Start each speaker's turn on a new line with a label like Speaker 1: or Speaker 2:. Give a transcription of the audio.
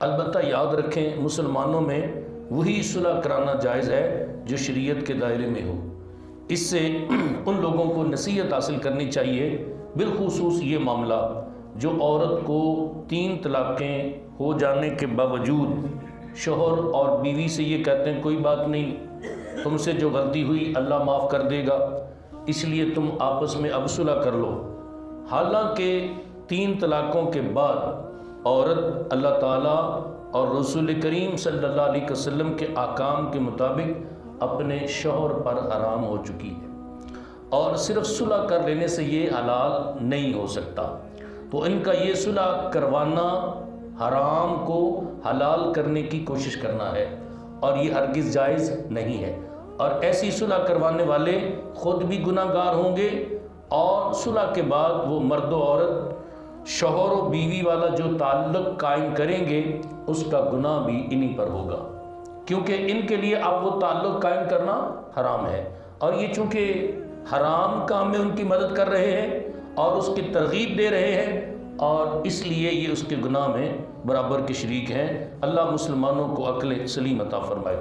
Speaker 1: البتہ یاد رکھیں مسلمانوں میں وہی صلح کرانا جائز ہے جو شریعت کے دائرے میں ہو۔ اس سے ان لوگوں کو نصیحت حاصل کرنی چاہیے، بالخصوص یہ معاملہ جو عورت کو 3 طلاقیں ہو جانے کے باوجود شوہر اور بیوی سے یہ کہتے ہیں کوئی بات نہیں، تم سے جو غلطی ہوئی اللہ معاف کر دے گا، اس لیے تم آپس میں اب صلح کر لو۔ حالانکہ 3 طلاقوں کے بعد عورت اللہ تعالیٰ اور رسول کریم صلی اللہ علیہ وسلم کے احکام کے مطابق اپنے شوہر پر حرام ہو چکی ہے، اور صرف صلح کر لینے سے یہ حلال نہیں ہو سکتا۔ تو ان کا یہ صلح کروانا حرام کو حلال کرنے کی کوشش کرنا ہے، اور یہ ہرگز جائز نہیں ہے۔ اور ایسی صلح کروانے والے خود بھی گناہ گار ہوں گے، اور صلح کے بعد وہ مرد و عورت شوہر و بیوی والا جو تعلق قائم کریں گے اس کا گناہ بھی انہی پر ہوگا، کیونکہ ان کے لیے اب وہ تعلق قائم کرنا حرام ہے، اور یہ چونکہ حرام کام میں ان کی مدد کر رہے ہیں اور اس کی ترغیب دے رہے ہیں، اور اس لیے یہ اس کے گناہ میں برابر کے شریک ہیں۔ اللہ مسلمانوں کو عقل سلیم عطا فرمائے۔